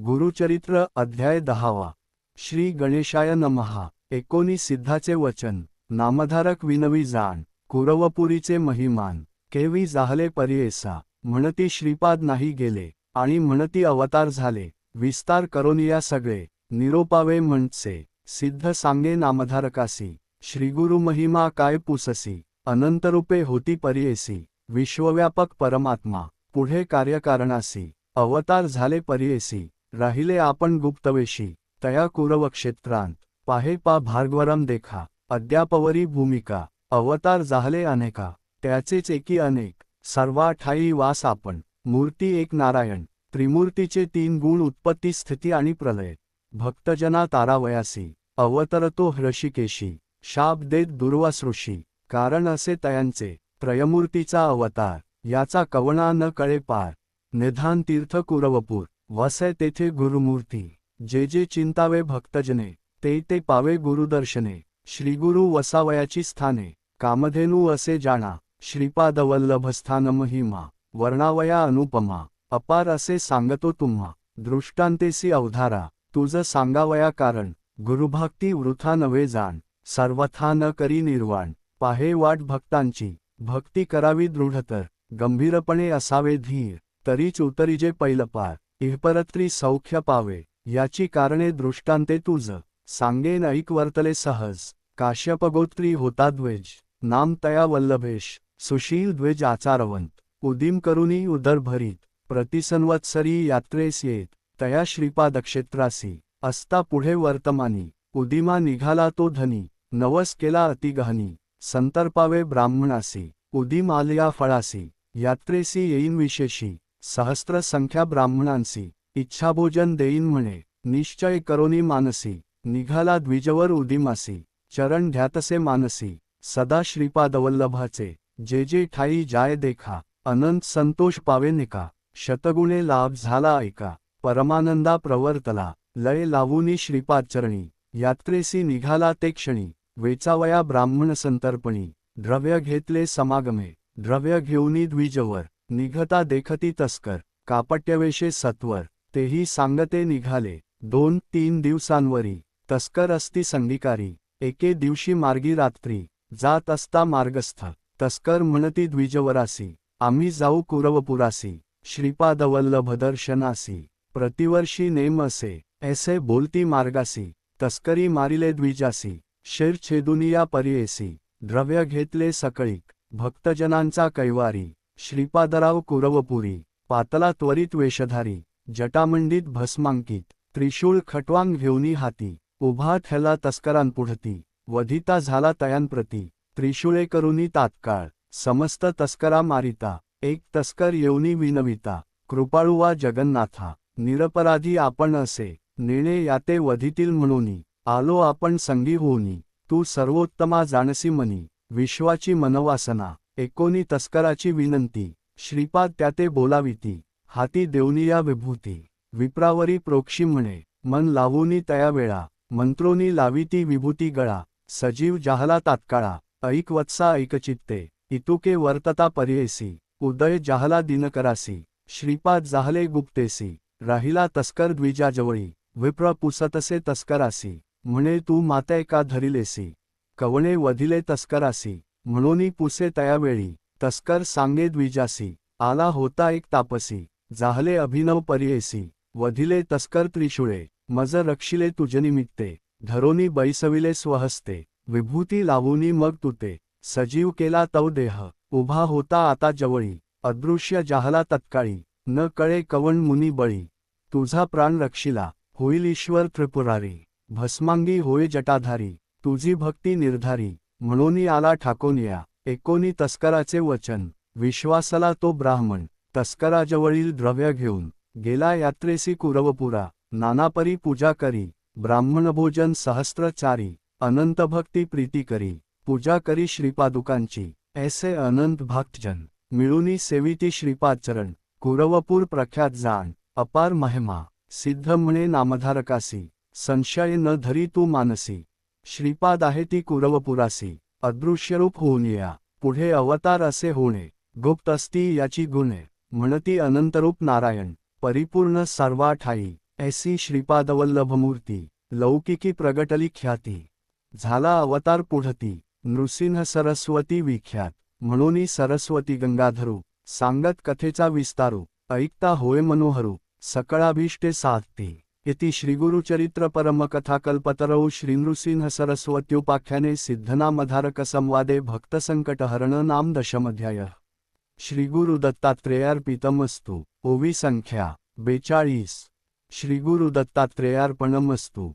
गुरुचरित्र अध्याय 10. श्री गणेशाय नमः. 19 सिद्धाचे वचन. नामधारक विनवी जाण, कुरवपुरीचे महिमान. केवी जाहले परियेसा, म्हणती श्रीपाद नाही गेले, आणि म्हणती अवतार झाले. विस्तार करोनिया सगळे, निरोपावे म्हणचे. सिद्ध सांगे नामधारकासी, श्रीगुरु महिमा काय पुससी. अनंतरूपे होती परियेसी, विश्वव्यापक परमात्मा, पुढे कार्यकारणासी. अवतार झाले परियेसी, राहिले आपण गुप्तवेशी. तया कुरवक्षेत्रांत, पाहे पा भार्गवरम देखा. अद्यापवरी भूमिका, अवतार जाहले अनेका. त्याचेच एकी अनेक, सर्वा ठाई वास आपण. मूर्ती एक नारायण, त्रिमूर्तीचे 3 गुण उत्पत्ती स्थिती आणि प्रलय. भक्तजना तारावयासी, अवतरतो हृषिकेशी. शाप देत दुर्वासृषी, कारण असे तयांचे. त्रयमूर्तीचा अवतार, याचा कवणा न कळे पार. निधान तीर्थ कुरवपूर, वसय तेथे गुरुमूर्ती. जे जे चिंतावे भक्तजने, ते पावे गुरुदर्शने. श्रीगुरु वसावयाची स्थाने, कामधेनू असे जाणा. श्रीपादवल्लभस्थान महिमा, वर्णावया अनुपमा. अपार असे सांगतो तुम्हा, दृष्टांतेसी अवधारा. तुझ सांगावया कारण, गुरुभक्ती वृथा नव्हे जाण. सर्वथा न करी निर्वाण, पाहे वाट भक्तांची. भक्ती करावी दृढतर, गंभीरपणे असावे धीर. तरीच उतरीजे पैलपार, इहपरत्री सौख्य पावे. याची कारणे दृष्टांते तुझ, सांगेन ऐक वर्तले सहज. काश्यपगोत्री होता द्वेज, नाम तया वल्लभेश. सुशील द्वेज आचारवंत, उदीम करुनी उदर भरीत. प्रतिसंवत्सरी यात्रेस येत, तया श्रीपादक्षेत्रासी. असता पुढे वर्तमानी, उदिमा निघाला तो धनी. नवस केला अतिगहनी, संतर्पावे ब्राह्मणासी. उदीम आलया फळासी, यात्रेसी येईन विशेषी. सहस्त्र संख्या ब्राह्मणांसी, इच्छाभोजन देईन म्हणे. निश्चय करोनी मानसी, निघाला द्विजवर उदिमासी. चरण ध्यातसे मानसी, सदा श्रीपादवल्लभाचे. जे जे ठाई जाय देखा, अनंत संतोष पावे निका. शतगुणे लाभ झाला ऐका, परमानंदा प्रवर्तला. लय लावूनी श्रीपादचरणी, यात्रेसी निघाला ते क्षणी. वेचावया ब्राह्मण संतर्पणी, द्रव्य घेतले समागमे. द्रव्य घेऊनी द्विजवर, निघता देखती तस्कर. कापट्यवेशे सत्वर, तेही सांगते निघाले. 2-3 दिवसांवरी, तस्कर असती संगीकारी. एके दिवशी मार्गी रात्री, जात असता मार्गस्थ. तस्कर म्हणती द्विजवरासी, आम्ही जाऊ कुरवपुरासी. श्रीपादवल्लभदर्शनासी, प्रतिवर्षी नेम असे. ऐसे बोलती मार्गासी, तस्करी मारिले द्विजासी. शिर छेदुनिया परियेसी, द्रव्य घेतले सकळीक. भक्तजनांचा कैवारी, श्रीपादराव कुरवपुरी. पातला त्वरित वेशधारी, जटामंडित भस्मांकित. त्रिशूळ खटवांग घेऊनी हाती, उभा ठेला तस्करांपुढती. वधिता झाला तयांप्रती, त्रिशूळे करुनी तात्काळ. समस्त तस्करा मारिता, एक तस्कर येऊनी विनविता. कृपाळुवा जगन्नाथा, निरपराधी आपण असे. नेणे याते वधितील म्हणूनी, आलो आपण संगी होऊनी. तू सर्वोत्तमा जाणसी मनी, विश्वाची मनवासना. 19 तस्कराची विनंती, श्रीपाद त्याते बोलाविती. हाती देऊनिया विभूती, विप्रावरी प्रोक्षी म्हणे. मन लावूनी तया वेळा, मंत्रोनी लाविती विभूती गळा. सजीव जाहला तात्काळा, ऐक वत्सा ऐकचित्ते. इतुके वर्तता परियेसी, उदय जाहला दिनकरासी. श्रीपाद जाहले गुप्तेसी, राहिला तस्कर द्विजाजवळी. विप्र पुसतसे तस्करासी, म्हणे तू माते का धरिलेसी. कवणे वधिले तस्करासी, म्हणूनी पुसे तयावेळी. तस्कर सांगे द्विजासी, आला होता एक तापसी. जाहले अभिनव परियेसी, वधिले तस्कर त्रिशूळे. मज रक्षिले तुझनिमित्ते, धरोनी बैसविले स्वहस्ते. विभूती लावूनी मग तुते, सजीव केला तव देह. उभा होता आता जवळी, अदृश्य जाहला तत्काळी. न कळे कवण मुनी बळी, तुझा प्राण रक्षिला. होईल ईश्वर त्रिपुरारी, भस्मांगी होय जटाधारी. तुझी भक्ती निर्धारी, म्हणूनी आला ठाकोनिया. 19 तस्कराचे वचन. विश्वासला तो ब्राह्मण, तस्कराजवळील द्रव्य घेऊन. गेला यात्रेसी कुरवपुरा, नानापरी पूजा करी. ब्राह्मणभोजन सहस्त्रचारी, अनंत भक्ती प्रीती करी. पूजा करी श्रीपादुकांची, ऐसे अनंत भक्तजन. मिळूनी सेविती श्रीपादचरण, कुरवपूर प्रख्यात जाण. अपार महिमा, सिद्ध म्हणे नामधारकासी. संशय न धरी तू मानसी, श्रीपाद आहे ती कुरवपुरासी. अदृश्यरूप होऊन या, पुढे अवतार असे होणे. गुप्त असती याची गुणे, म्हणती अनंतरूप नारायण. परिपूर्ण सर्वा ठाई, ऐसी श्रीपादवल्लभमूर्ती लौकिकी प्रगटली ख्याती झाला अवतार पुढती नृसिंह सरस्वती विख्यात म्हणूनी सरस्वती गंगाधरू सांगत कथेचा विस्तारू ऐकता होय मनोहरू सकळाभीष्टे साधती इति श्रीगुरुचरित्र परमकथाकल्पतरौ श्रीनृसिंह सरस्वत्युपाख्याने सिद्धनामधारक संवादे भक्तसंकटहरण नाम दशमध्याय श्रीगुरु दत्तात्रेयार्पितमस्तु ओवी संख्या 42 श्रीगुरु दत्तात्रेयार्पणमस्तु।